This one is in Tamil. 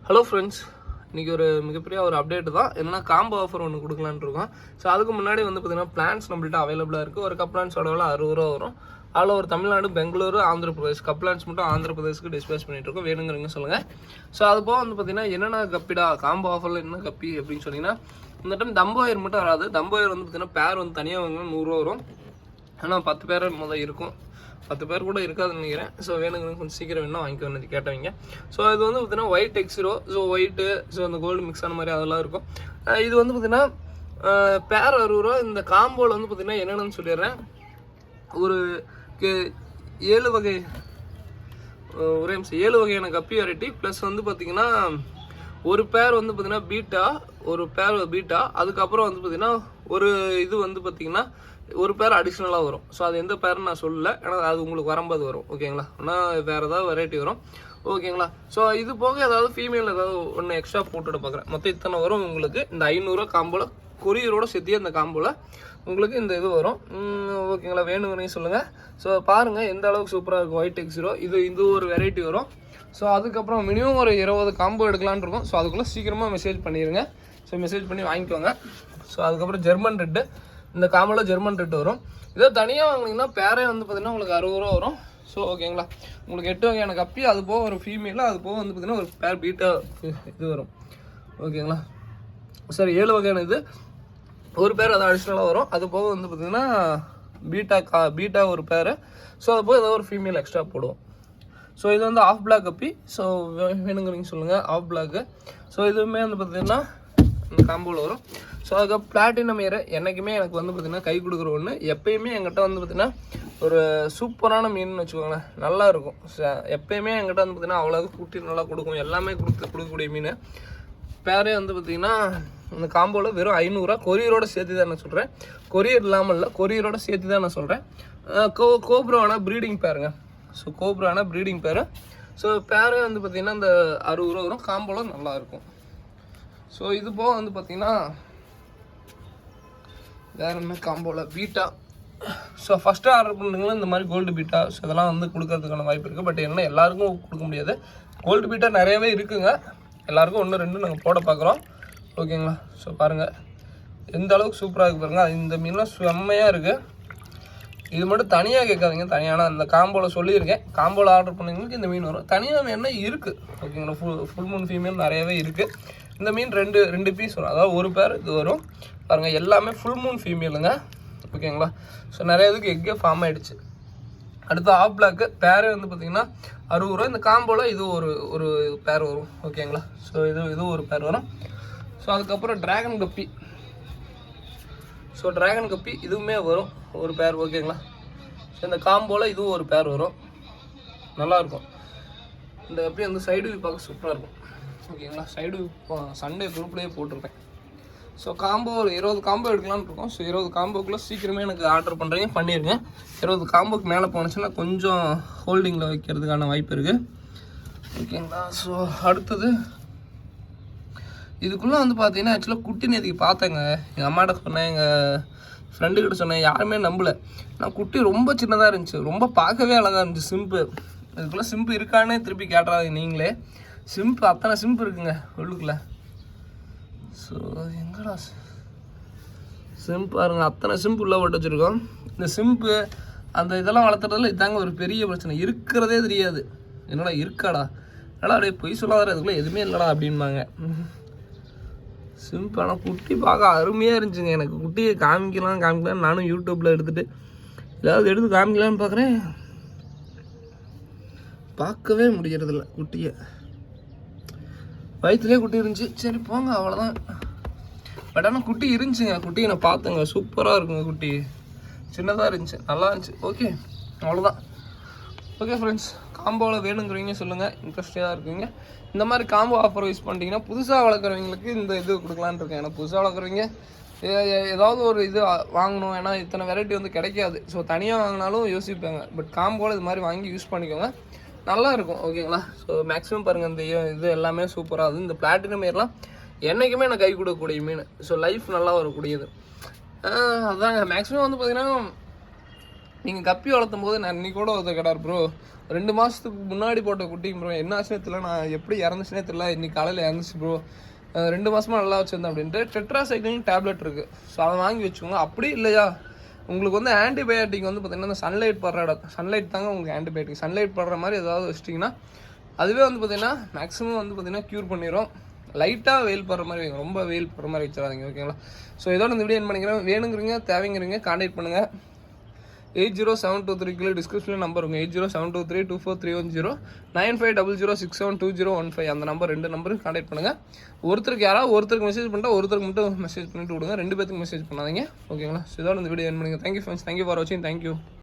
ஹலோ ஃப்ரெண்ட்ஸ், இன்றைக்கி ஒரு மிகப்பெரிய ஒரு அப்டேட் தான். என்னன்னா காம்போ ஆஃபர் ஒன்று கொடுக்கலான்னு இருக்கோம். ஸோ அதுக்கு முன்னாடி வந்து பார்த்திங்கன்னா பிளான்ஸ் நம்மள்ட்ட அவைலபிளாக இருக்குது. ஒரு கப்ளான்ஸோட விலை 60 ரூபா வரும். ஆல் ஓவர் தமிழ்நாடு, பெங்களூரு, ஆந்திர பிரதேஷ் கப்ளான்ஸ் மட்டும் ஆந்திர பிரதேஷ்க்கு டிஸ்பேச் பண்ணிகிட்ருக்கோம். வேணுங்கிறவங்க சொல்லுங்கள். ஸோ அது போக வந்து பார்த்திங்கன்னா என்னென்ன கப்பிடா காம்போ ஆஃபரில் என்ன கப்பி அப்படின்னு சொன்னிங்கன்னா, இந்த டைம் தம்போ ஒயர் மட்டும் வராது. தம்போ ஒயர் வந்து பார்த்திங்கன்னா பேர் வந்து தனியாக வாங்கினா 100 ரூபா வரும். ஆனால் 10 பேர் முதல் இருக்கும், 10 பேர் கூட இருக்காதுன்னு நினைக்கிறேன். ஸோ வேணுங்கிறது கொஞ்சம் சீக்கிரம் வேணும் வாங்கிக்கணும் கேட்டவங்க. ஸோ இது வந்து பார்த்தீங்கன்னா ஒயிட் எக்ஸிரோ, ஸோ ஒயிட்டு, ஸோ அந்த கோல்டு மிக்ஸ் ஆன மாதிரி அதெல்லாம் இருக்கும். இது வந்து பார்த்தீங்கன்னா பேர் 60 ரூபா. இந்த காம்போவில் வந்து பார்த்தீங்கன்னா என்னென்னு சொல்லிடுறேன். ஒரு 7 வகை, ஒரே நிமிஷம், 7 வகையான கப்பி வெரைட்டி ப்ளஸ் வந்து பார்த்தீங்கன்னா ஒரு பேர் வந்து பார்த்தீங்கன்னா பீட்டா, ஒரு பேர் பீட்டா, அதுக்கப்புறம் வந்து பார்த்தீங்கன்னா ஒரு இது வந்து பார்த்தீங்கன்னா ஒரு பேர் அடிஷ்னலாக வரும். ஸோ அது எந்த பேருன்னு நான் சொல்லலை, ஏன்னா அது உங்களுக்கு வரும்போது வரும். ஓகேங்களா? ஆனால் வேறு ஏதாவது வெரைட்டி வரும். ஓகேங்களா? ஸோ இது போக ஏதாவது ஃபீமேல் ஏதாவது ஒன்று எக்ஸ்ட்ரா போட்டுவிட பார்க்குறேன். மொத்தம் இத்தனை வரும் உங்களுக்கு. இந்த 500 ரூபா காம்போவில் கொரியரோடு சேர்த்து அந்த காம்போவில் உங்களுக்கு இந்த இது வரும். ஓகேங்களா? வேணுங்கன்னு சொல்லுங்கள். ஸோ பாருங்கள் எந்த அளவுக்கு சூப்பராக இருக்கும் ஒயிட் எக்ஸிரோ. இது ஒரு வெரைட்டி வரும். ஸோ அதுக்கப்புறம் மினிமம் ஒரு 20 காம்போ எடுக்கலான்னு இருக்கும். ஸோ அதுக்குள்ளே சீக்கிரமாக மெசேஜ் பண்ணிடுங்க. ஸோ மெசேஜ் பண்ணி வாங்கிக்கோங்க. ஸோ அதுக்கப்புறம் ஜெர்மன் ரெட்டு, இந்த காம்போவில் ஜெர்மன் ரெட்டு வரும். இதோ தனியாக வாங்கினீங்கன்னா பேரே வந்து பார்த்திங்கன்னா உங்களுக்கு 60 ரூபா வரும். ஸோ ஓகேங்களா? உங்களுக்கு 8 வகையான கப்பி, அது போக ஒரு ஃபீமேலில், அது போக வந்து பார்த்திங்கன்னா ஒரு பேர் பீட்டா இது வரும். ஓகேங்களா? சரி, 7 வகையான இது, ஒரு பேர் அது அடிஷ்னலாக வரும். அது போக வந்து பார்த்திங்கன்னா பீட்டா ஒரு பேர். ஸோ அது போக ஏதாவது ஒரு ஃபீமேல் எக்ஸ்ட்ரா போடுவோம். ஸோ இது வந்து ஆஃப் பிளாக் கப்பி. ஸோ வேணுங்கிறீங்க சொல்லுங்கள், ஆஃப் பிளாக்கு. ஸோ இதுவுமே வந்து பார்த்திங்கன்னா இந்த காம்போவில் வரும். ஸோ அதுக்கு பிளாட்டினம் ஏர் என்றைக்குமே எனக்கு வந்து பார்த்திங்கன்னா கை கொடுக்குற ஒன்று. எப்பயுமே என்கிட்ட வந்து பார்த்திங்கன்னா ஒரு சூப்பரான மீன் வச்சுக்கோங்களேன், நல்லா இருக்கும். எப்பயுமே என்கிட்ட வந்து பார்த்திங்கன்னா அவ்வளோ குட்டி நல்லா கொடுக்கும், எல்லாமே கொடுக்கக்கூடிய மீன். பேரே வந்து பார்த்திங்கன்னா இந்த காம்போவில் வெறும் 500 ரூபா. கொரியரோடு சேர்த்து தான் நான் சொல்கிறேன், கொரியர் இல்லாமல் இல்லை, கொரியரோடு சேர்த்து தான் நான் சொல்கிறேன். கோப்ராவான ப்ரீடிங் பேருங்க. ஸோ கோப்ரான ப்ரீடிங் பேர். ஸோ பேரே வந்து பார்த்திங்கன்னா இந்த 60 ரூபா வரும். காம்போவில் நல்லாயிருக்கும். ஸோ இது போக வந்து பார்த்திங்கன்னா வேறு என்ன காம்போவில் பீட்டா. ஸோ ஃபஸ்ட்டு ஆர்டர் பண்ணுறீங்களா இந்த மாதிரி கோல்டு பீட்டா. ஸோ இதெல்லாம் வந்து கொடுக்கறதுக்கான வாய்ப்பு இருக்குது. பட் என்ன எல்லாருக்கும் கொடுக்க முடியாது. கோல்டு பீட்டா நிறையவே இருக்குங்க. எல்லாருக்கும் 1 2 நாங்கள் போட பார்க்குறோம். ஓகேங்களா? ஸோ பாருங்கள் எந்த அளவுக்கு சூப்பராக இருக்குது பாருங்கள். இந்த மீன்லாம் செம்மையாக இருக்குது. இது மட்டும் தனியாக கேட்காதீங்க, தனியான அந்த காம்போவில் சொல்லியிருக்கேன். காம்போவில் ஆர்டர் பண்ணிங்களுக்கு இந்த மீன் வரும். தனியாக என்ன இருக்குது. ஓகேங்களா? ஃபுல் மூன் ஃபீமேல் நிறையவே இருக்குது. இந்த மீன் ரெண்டு பீஸ் வரும், அதாவது ஒரு பேர் இது வரும் பாருங்கள். எல்லாமே ஃபுல் மூன் ஃபீமேலுங்க. ஓகேங்களா? ஸோ நிறைய இதுக்கு எக்கே ஃபார்ம் ஆகிடுச்சு. அடுத்து ஆஃப் பிளாக்கு பேரே வந்து பார்த்திங்கன்னா 60 ரூபா. இந்த காம்போவில் இது ஒரு பேர் வரும். ஓகேங்களா? ஸோ இது ஒரு பேர் வரும். ஸோ அதுக்கப்புறம் ட்ராகன் கப்பி. ஸோ ட்ராகன் கப்பி இதுவுமே வரும் ஒரு பேர். ஓகேங்களா? ஸோ இந்த காம்போவில் இதுவும் ஒரு பேர் வரும். நல்லாயிருக்கும். இந்த கப்பி வந்து சைடு வியூ பார்க்க சூப்பராக இருக்கும். ஓகேங்களா? சைடு சண்டே குரூப்லேயே போட்டிருப்பேன். ஸோ காம்போ ஒரு 20 காம்போ எடுக்கலான்னு இருக்கோம். ஸோ 20 காம்போக்குள்ளே சீக்கிரமே எனக்கு ஆர்டர் பண்ணுறீங்க, பண்ணிடுங்க. 20 காம்போக்கு மேலே போனுச்சுன்னா கொஞ்சம் ஹோல்டிங்கில் வைக்கிறதுக்கான வாய்ப்பு இருக்குது. ஓகேங்களா? ஸோ அடுத்தது இதுக்குள்ளே வந்து பார்த்தீங்கன்னா ஆக்சுவலாக குட்டி நேற்றுக்கு பார்த்தேங்க. எங்கள் அம்மாட்ட சொன்னேன், எங்கள் ஃப்ரெண்டுக்கிட்ட சொன்னேன், யாருமே நம்பலை. நான் குட்டி ரொம்ப சின்னதாக இருந்துச்சு, ரொம்ப பார்க்கவே அழகாக இருந்துச்சு. சிம்பு இதுக்குள்ளே சிம்பு இருக்கானே திருப்பி கேட்டுறாங்க நீங்களே. சிம்பு அத்தனை சிம்பு இருக்குங்க உள்ளுக்குள்ளே. ஸோ எங்கடா சிம்பு பாருங்க, அத்தனை சிம்பு உள்ளே போட்டு வச்சுருக்கோம். இந்த சிம்பு அந்த இதெல்லாம் வளர்த்துறதுல இதாங்க ஒரு பெரிய பிரச்சனை. இருக்கிறதே தெரியாது. என்னடா இருக்காடா, என்னடா அப்படியே பொய் சொல்லாத, இதுக்குள்ளே எதுவுமே இல்லைடா அப்படின்பாங்க. சிம்பு ஆனால் குட்டி பார்க்க அருமையாக இருந்துச்சுங்க. எனக்கு குட்டியை காமிக்கலாம் நானும் யூடியூப்பில் எடுத்துகிட்டு ஏதாவது எடுத்து காமிக்கலான்னு பார்க்குறேன், பார்க்கவே முடியறதில்ல குட்டியை. வயிற்றுலேயே குட்டி இருந்துச்சு, சரி போங்க அவ்வளோதான். பட் ஆனால் குட்டி இருந்துச்சுங்க. குட்டியை நான் பார்த்தேங்க, சூப்பராக இருக்குங்க. குட்டி சின்னதாக இருந்துச்சு, நல்லா இருந்துச்சு. ஓகே அவ்வளோதான். ஓகே ஃப்ரெண்ட்ஸ், காம்போவில் வேணுங்கிறவங்க சொல்லுங்கள், இன்ட்ரெஸ்டாக இருக்குங்க. இந்த மாதிரி காம்போ ஆஃபர் யூஸ் பண்ணிட்டீங்கன்னா புதுசாக வளர்க்குறவங்களுக்கு இந்த இது கொடுக்கலான்னு இருக்கேன். ஏன்னா புதுசாக வளர்க்குறவங்க ஏதாவது ஒரு இது வாங்கணும், ஏன்னா இத்தனை வெரைட்டி வந்து கிடைக்காது. ஸோ தனியாக வாங்கினாலும் யோசிப்பாங்க. பட் காம்போவில் இது மாதிரி வாங்கி யூஸ் பண்ணிக்கோங்க, நல்லா இருக்கும். ஓகேங்களா? ஸோ மேக்ஸிமம் பாருங்கள், இந்த இது எல்லாமே சூப்பராக இருக்குது. இந்த பிளாட்டினம் ஏர்லாம் என்றைக்குமே எனக்கு கை கொடுக்கக்கூடிய மீன். ஸோ லைஃப் நல்லா வரக்கூடியது. அதாங்க மேக்ஸிமம் வந்து பார்த்திங்கன்னா நீங்கள் கப்பி வளர்த்தும் போது நான் இன்னைக்கு கூட ஒருத்தர் கிடார் ப்ரோ 2 மாதத்துக்கு முன்னாடி போட்ட குட்டிங்க ப்ரோ, என்ன ஆச்சுனே தெரியல, நான் எப்படி இறந்துச்சுனே தெரியல, இன்னைக்கு காலையில் இறந்துச்சு ப்ரோ, 2 மாதமாக நல்லா வச்சுருந்தேன் அப்படின்ட்டு டெட்ராசைக்ளின் டேப்லெட் இருக்குது. ஸோ அதை வாங்கி வச்சுக்கோங்க. அப்படி இல்லையா உங்களுக்கு வந்து ஆன்டிபயோட்டிக் வந்து பார்த்தீங்கன்னா இந்த சன்லைட் படுற இடம், சன்லைட் தாங்க உங்களுக்கு ஆன்டிபயோட்டிக், சன்லைட் படுற மாதிரி ஏதாவது வச்சிட்டிங்கன்னா அதுவே வந்து பார்த்தீங்கன்னா மேக்ஸிமம் வந்து பார்த்தீங்கன்னா க்யூர் பண்ணிடும். லைட்டாக வெயில் படுற மாதிரி வைங்க, ரொம்ப வெயில் படுற மாதிரி வச்சிடாதீங்க, ஓகேங்களா? ஸோ இதோட இந்த வீடியோ என்ன பண்ணிக்கிறேன், வேணுங்கிறீங்க தேவைங்கிறீங்க கான்டாக்ட் பண்ணுங்கள். 80723 டிஸ்கிரிப்ஷனில் நம்பர் இருக்கும், 80723243109 9500672015 அந்த நம்பர் 2 நம்பரும் கான்டாக்ட் பண்ணுங்கள். ஒருத்தருக்கு யாராவது ஒருத்தருக்கு மெசேஜ் பண்ணிட்டா ஒருத்தருக்கு மட்டும் மெசேஜ் பண்ணிட்டு விடுங்க, 2 பேருக்கு மெசேஜ் பண்ணாதீங்க, ஓகேங்களா? ஸோ இதோட இந்த வீடியோ என்ன பண்ணுங்கள். தேங்க்யூ ஃப்ரெண்ட்ஸ், தேங்க்யூ ஃபார் வாட்சிங், தேங்க்யூ.